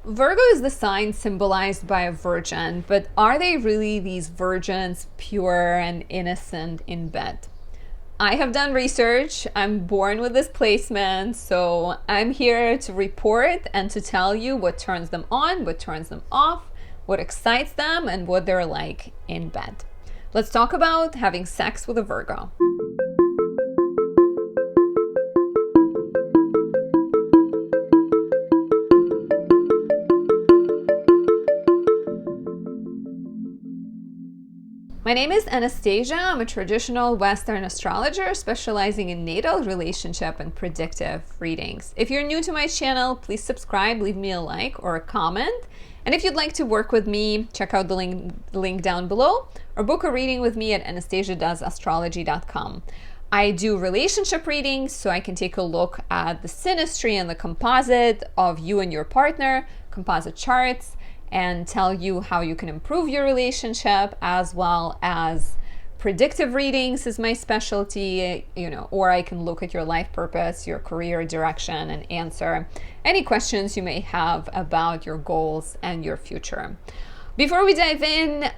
Virgo is the sign symbolized by a virgin, but are they really these virgins, pure and innocent in bed? I have done research. I'm born with this placement, so I'm here to report and to tell you what turns them on, what turns them off, what excites them, and what they're like in bed. Let's talk about having sex with a Virgo. My name is Anastasia. I'm a traditional Western astrologer specializing in natal, relationship, and predictive readings. If you're new to my channel, please subscribe, leave me a like or a comment. And if you'd like to work with me, check out the link down below or book a reading with me at anastasiadoesastrology.com. I do relationship readings, so I can take a look at the synastry and the composite of you and your partner, composite charts, and tell you how you can improve your relationship, as well as predictive readings is my specialty, or I can look at your life purpose, your career direction, and answer any questions you may have about your goals and your future. Before we dive in,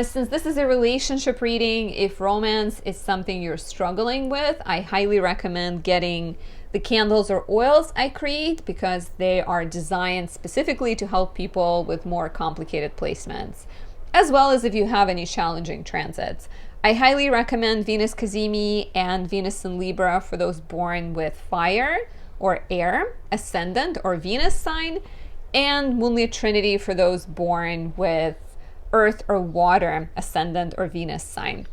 since this is a relationship reading, if romance is something you're struggling with, I highly recommend getting the candles or oils I create, because they are designed specifically to help people with more complicated placements, as well as if you have any challenging transits. I highly recommend Venus Cazimi and Venus in Libra for those born with fire or air, ascendant or Venus sign, and Moonlit Trinity for those born with earth or water, ascendant or Venus sign.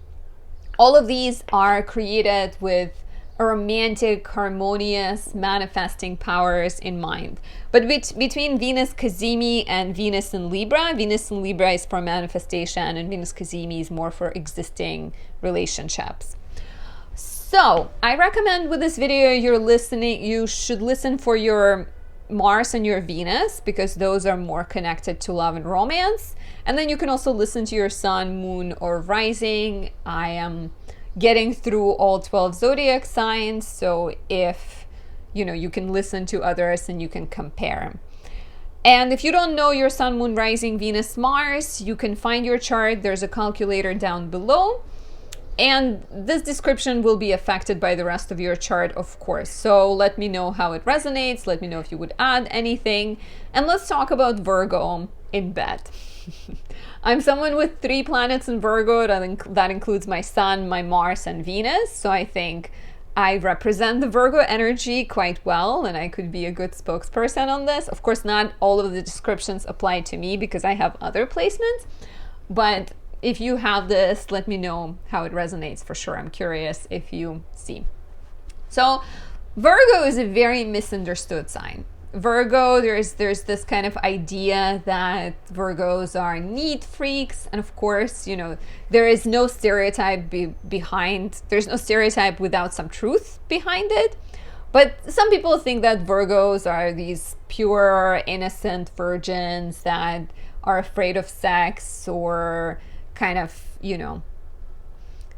All of these are created with a romantic, harmonious, manifesting powers in mind. But between Venus Cazimi and Venus in Libra is for manifestation, and Venus Cazimi is more for existing relationships. So I recommend with this video you should listen for your Mars and your Venus, because those are more connected to love and romance. And then you can also listen to your sun, moon, or rising. I am getting through all 12 zodiac signs, so if you can listen to others and you can compare. And if you don't know your sun, moon, rising, Venus, Mars, you can find your chart. There's a calculator down below, and this description will be affected by the rest of your chart, of course. So let me know how it resonates. Let me know if you would add anything, and let's talk about Virgo in bed. I'm someone with 3 planets in Virgo. That includes my sun, my Mars, and Venus. So I think I represent the Virgo energy quite well, and I could be a good spokesperson on this. Of course, not all of the descriptions apply to me because I have other placements. But if you have this, let me know how it resonates for sure. I'm curious if you see. So Virgo is a very misunderstood sign. Virgo, there's this kind of idea that Virgos are neat freaks, and of course, there is no stereotype there's no stereotype without some truth behind it. But some people think that Virgos are these pure, innocent virgins that are afraid of sex, or kind of,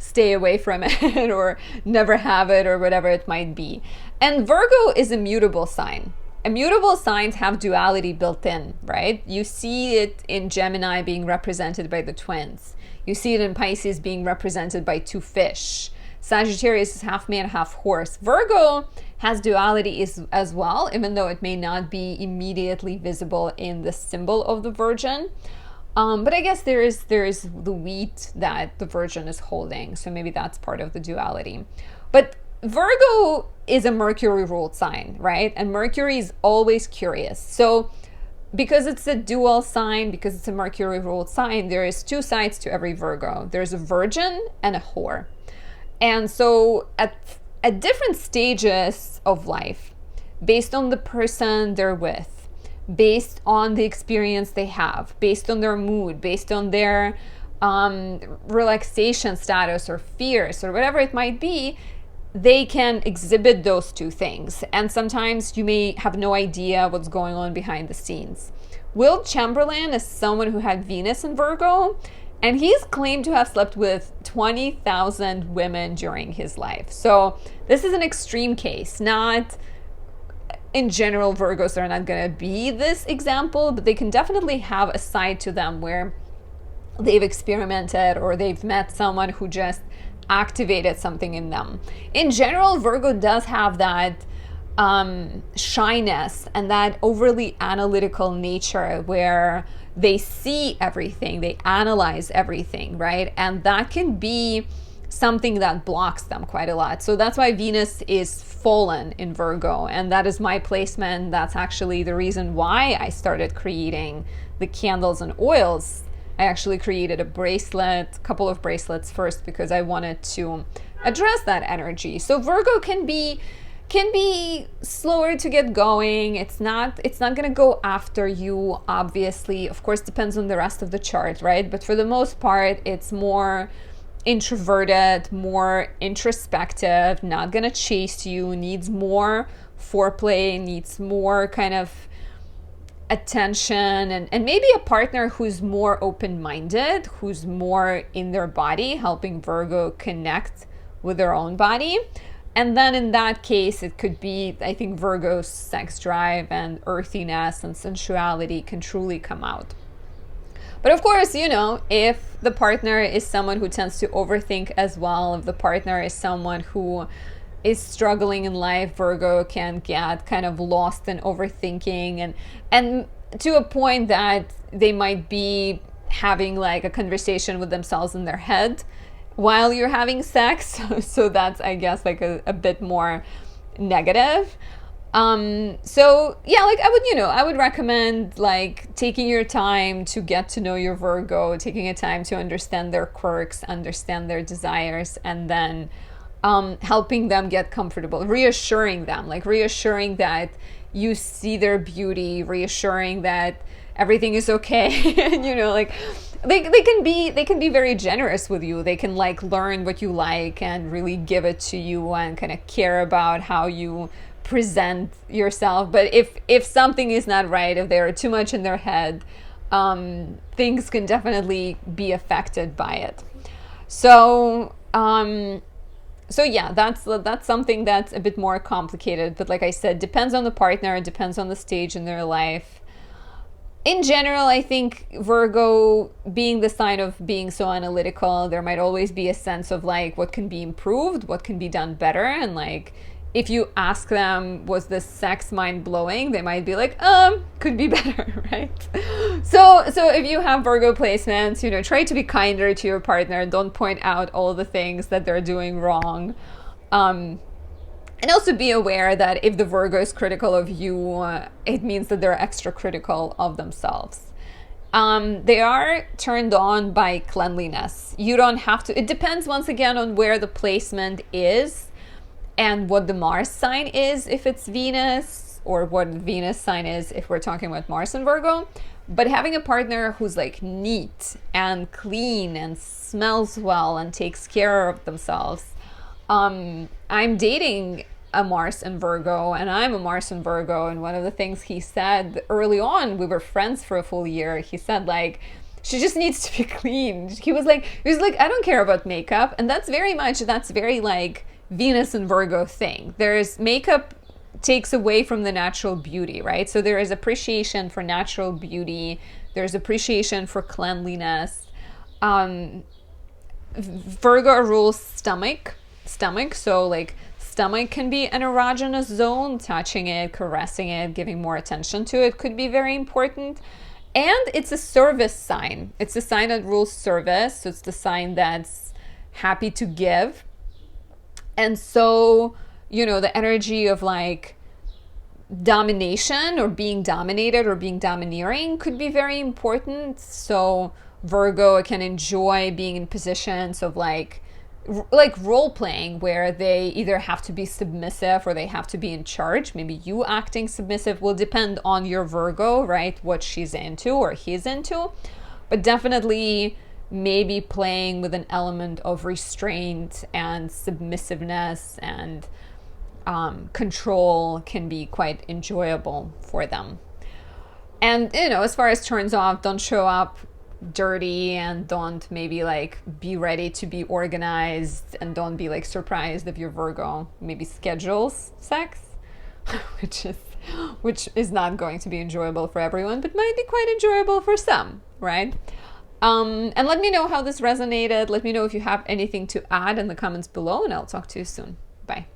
stay away from it or never have it, or whatever it might be. And Virgo is a mutable sign. Immutable signs have duality built in, right? You see it in Gemini being represented by the twins. You see it in Pisces being represented by 2 fish. Sagittarius is half man, half horse. Virgo has duality as well, even though it may not be immediately visible in the symbol of the Virgin. But I guess there is the wheat that the Virgin is holding, so maybe that's part of the duality. But Virgo is a Mercury ruled sign, right? And Mercury is always curious. So because it's a dual sign, because it's a Mercury ruled sign, there is 2 sides to every Virgo. There's a virgin and a whore. And so at different stages of life, based on the person they're with, based on the experience they have, based on their mood, based on their relaxation status or fears or whatever it might be, they can exhibit those 2 things. And sometimes you may have no idea what's going on behind the scenes. Wilt Chamberlain is someone who had Venus in Virgo, and he's claimed to have slept with 20,000 women during his life. So this is an extreme case, not in general, Virgos are not going to be this example, but they can definitely have a side to them where they've experimented or they've met someone who just activated something in them. In general, Virgo does have that shyness and that overly analytical nature where they see everything, they analyze everything, right? And that can be something that blocks them quite a lot. So that's why Venus is fallen in Virgo, and that is my placement. That's actually the reason why I started creating the candles and oils. I actually created a couple of bracelets first, because I wanted to address that energy. So Virgo can be slower to get going. It's not going to go after you, obviously. Of course, depends on the rest of the chart, right? But for the most part, it's more introverted, more introspective, not going to chase you, needs more foreplay, needs more kind of attention, and maybe a partner who's more open-minded, who's more in their body, helping Virgo connect with their own body. And then in that case, it could be, I think, Virgo's sex drive and earthiness and sensuality can truly come out. But of course, if the partner is someone who tends to overthink as well, if the partner is someone who is struggling in life, Virgo can get kind of lost in overthinking and to a point that they might be having like a conversation with themselves in their head while you're having sex. So that's, I guess, like a bit more negative. So yeah, like I would recommend like taking your time to get to know your Virgo, taking a time to understand their quirks, understand their desires, and then helping them get comfortable, reassuring that you see their beauty, reassuring that everything is okay. And like they can be very generous with you. They can like learn what you like and really give it to you and kind of care about how you present yourself. But if something is not right, if they're too much in their head, things can definitely be affected by it. So yeah, that's something that's a bit more complicated. But like I said, depends on the partner, depends on the stage in their life. In general, I think Virgo, being the sign of being so analytical, there might always be a sense of like what can be improved, what can be done better. And like if you ask them, was this sex mind-blowing? They might be like, could be better, right? So if you have Virgo placements, try to be kinder to your partner. Don't point out all the things that they're doing wrong. And also be aware that if the Virgo is critical of you, it means that they're extra critical of themselves. They are turned on by cleanliness. You don't have to. It depends, once again, on where the placement is and what the Mars sign is, if it's Venus, or what Venus sign is if we're talking about Mars and Virgo. But having a partner who's like neat and clean and smells well and takes care of themselves. I'm dating a Mars and Virgo, and I'm a Mars and Virgo, and one of the things he said early on, we were friends for a full year, he said like, she just needs to be clean. He was like, I don't care about makeup. And that's very like Venus and Virgo thing. There's makeup takes away from the natural beauty, right? So there is appreciation for natural beauty. There's appreciation for cleanliness. Virgo rules stomach. So like stomach can be an erogenous zone. Touching it, caressing it, giving more attention to it could be very important. And it's a service sign. It's a sign that rules service. So it's the sign that's happy to give. And so, the energy of like domination or being dominated or being domineering could be very important. So Virgo can enjoy being in positions of like role playing, where they either have to be submissive or they have to be in charge. Maybe you acting submissive will depend on your Virgo, right? What she's into or he's into. But definitely maybe playing with an element of restraint and submissiveness and control can be quite enjoyable for them. And, as far as turns off, don't show up dirty, and don't maybe like be ready to be organized, and don't be like surprised if your Virgo maybe schedules sex, which is which is not going to be enjoyable for everyone, but might be quite enjoyable for some, right? And let me know how this resonated. Let me know if you have anything to add in the comments below, and I'll talk to you soon. Bye.